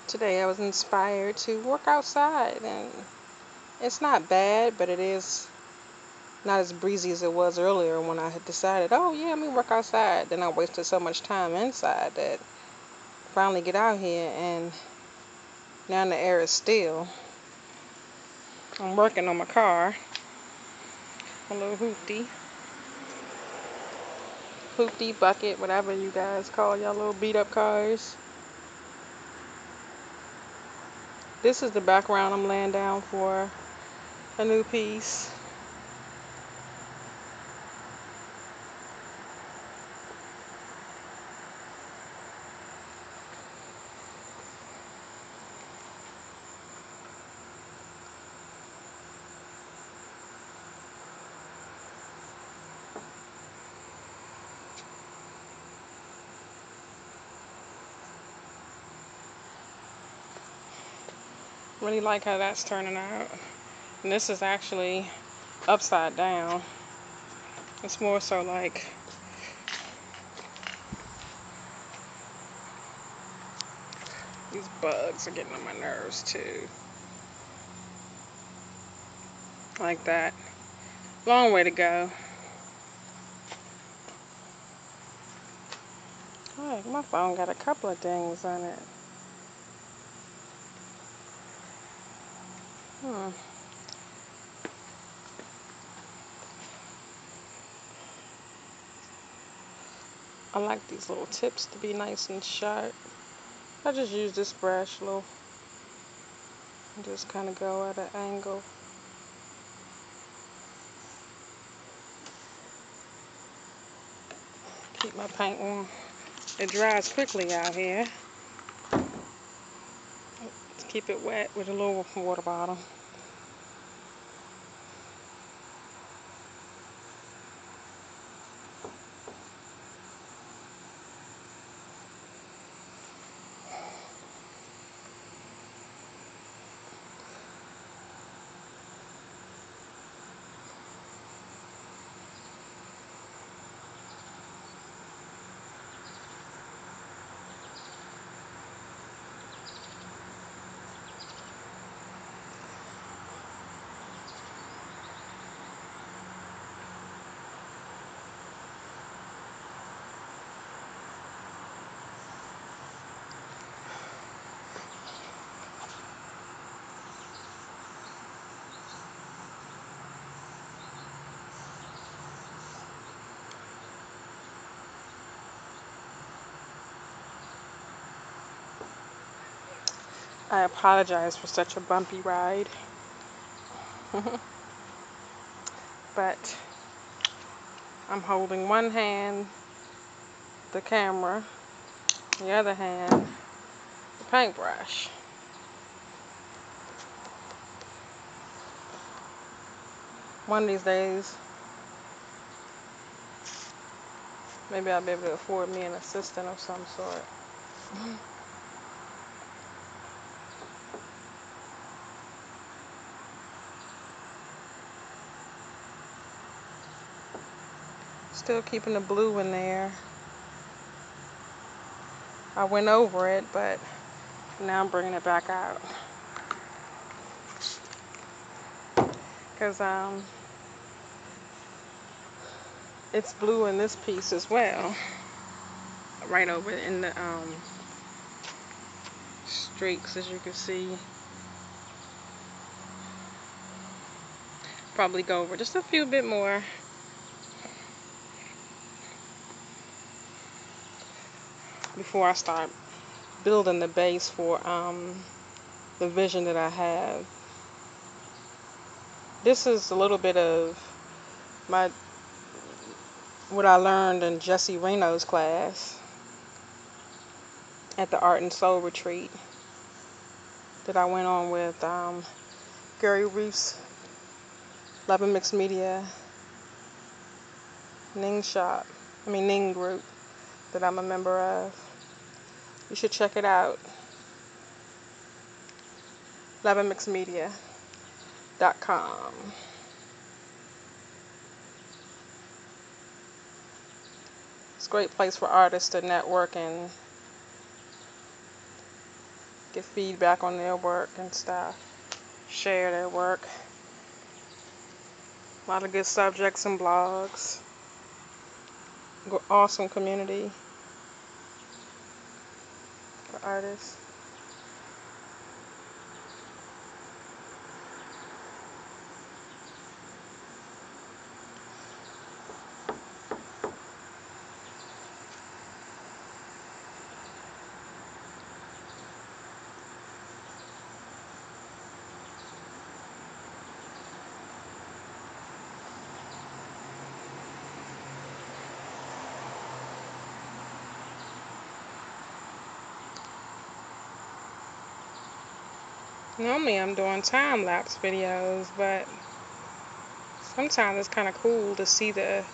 Today I was inspired to work outside, and it's not bad, but it is not as breezy as it was earlier when I had decided, oh yeah, let me work outside. Then I wasted so much time inside that finally get out here and now the air is still. I'm working on my car, a little hoopty bucket, whatever you guys call y'all little beat up cars. This is the background I'm laying down for a new piece. Really like how that's turning out. And this is actually upside down. It's more so like these bugs are getting on my nerves too. Like that. Long way to go. Oh, my phone got a couple of dings on it. I like these little tips to be nice and sharp. I just use this brush and just kind of go at an angle. Keep my paint warm. It dries quickly out here. Let's keep it wet with a little water bottle. I apologize for such a bumpy ride. But I'm holding one hand the camera, the other hand the paintbrush. One of these days, maybe I'll be able to afford me an assistant of some sort. Still keeping the blue in there. I went over it, but now I'm bringing it back out. Because it's blue in this piece as well. Right over in the streaks, as you can see. Probably go over just a few bit more. Before I start building the base for the vision that I have. This is a little bit of what I learned in Jesse Reno's class at the Art and Soul retreat that I went on with Gary Reef's Love and Mixed Media Ning group that I'm a member of. You should check it out. loveandmixedmedia.com. It's a great place for artists to network and get feedback on their work and stuff, share their work. A lot of good subjects and blogs. Awesome community for artists. Normally I'm doing time-lapse videos, but sometimes it's kind of cool to see the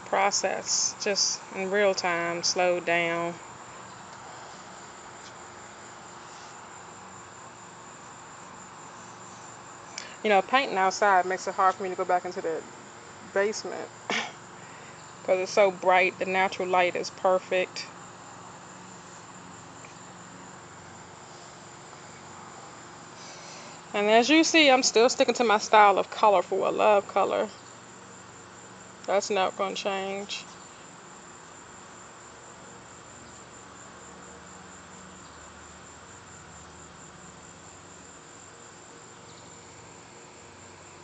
process just in real time, slowed down. You know, painting outside makes it hard for me to go back into the basement because it's so bright. The natural light is perfect. And as you see, I'm still sticking to my style of colorful. I love color. That's not going to change.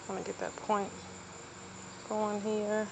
I'm going to get that point going here.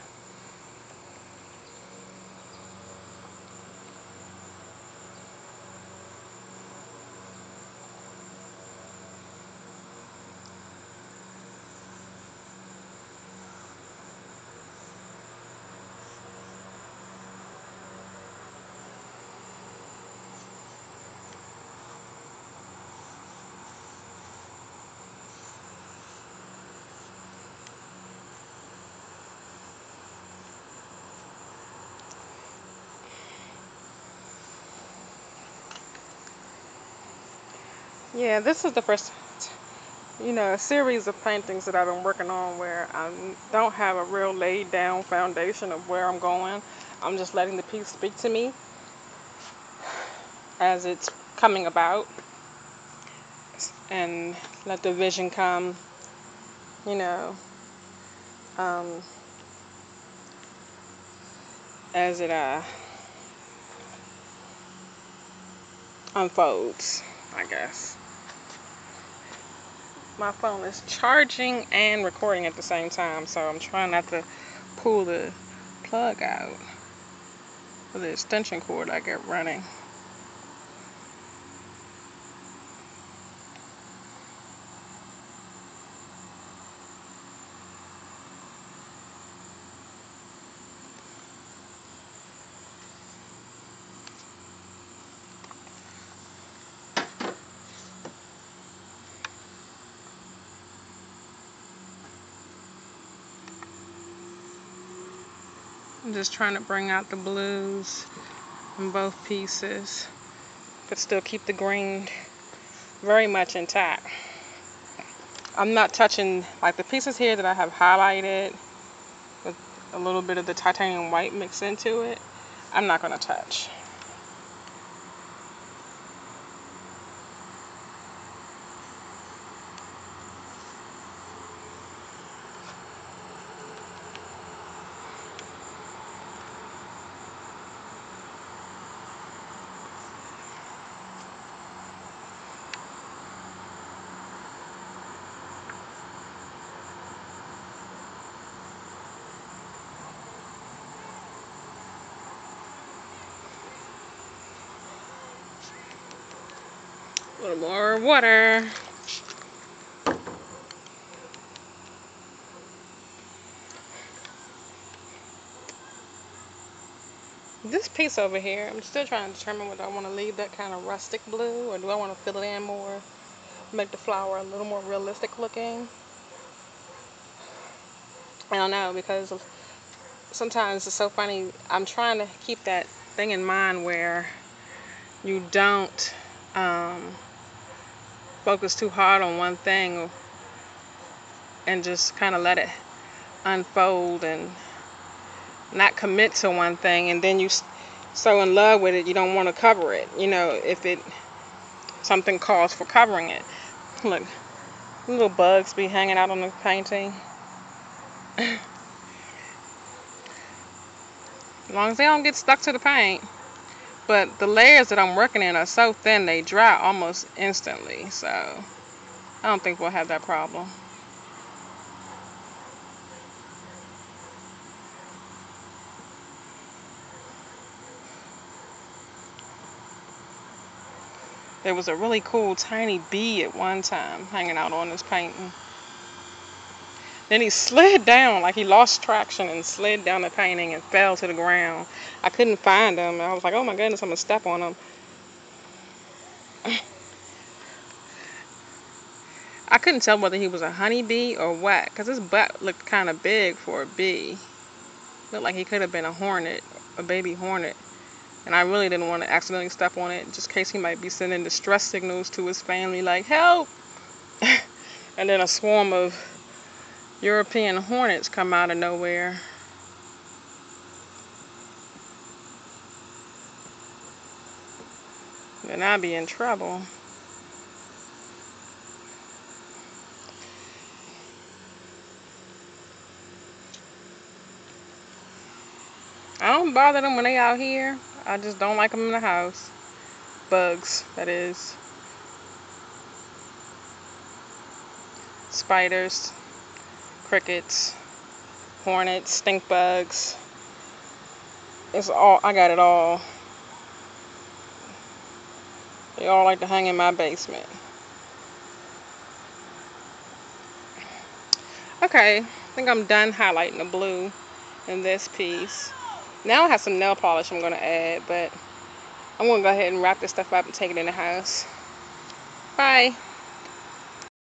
Yeah, this is the first, a series of paintings that I've been working on where I don't have a real laid down foundation of where I'm going. I'm just letting the piece speak to me as it's coming about and let the vision come, you know, um, as it unfolds, I guess. My phone is charging and recording at the same time, so I'm trying not to pull the plug out of the extension cord I get running. I'm just trying to bring out the blues in both pieces, but still keep the green very much intact. I'm not touching, like the pieces here that I have highlighted with a little bit of the titanium white mixed into it, I'm not going to touch. A little more water. This piece over here, I'm still trying to determine whether I want to leave that kind of rustic blue or do I want to fill it in more, make the flower a little more realistic looking. I don't know, because sometimes it's so funny. I'm trying to keep that thing in mind where you don't focus too hard on one thing and just kind of let it unfold and not commit to one thing, and then you so in love with it you don't want to cover it. If something calls for covering it. Look, little bugs be hanging out on the painting. As long as they don't get stuck to the paint. But the layers that I'm working in are so thin they dry almost instantly. So I don't think we'll have that problem. There was a really cool tiny bee at one time hanging out on this painting. Then he slid down, like he lost traction and slid down the painting and fell to the ground. I couldn't find him. I was like, oh my goodness, I'm going to step on him. I couldn't tell whether he was a honeybee or what, because his butt looked kind of big for a bee. Looked like he could have been a hornet, a baby hornet. And I really didn't want to accidentally step on it, just in case he might be sending distress signals to his family, like, help! And then a swarm of European hornets come out of nowhere. Then I'd be in trouble. I don't bother them when they out here. I just don't like them in the house. Bugs, that is. Spiders, crickets, hornets, stink bugs. It's all, I got it all. They all like to hang in my basement. Okay, I think I'm done highlighting the blue in this piece. Now I have some nail polish I'm going to add, but I'm going to go ahead and wrap this stuff up and take it in the house. Bye.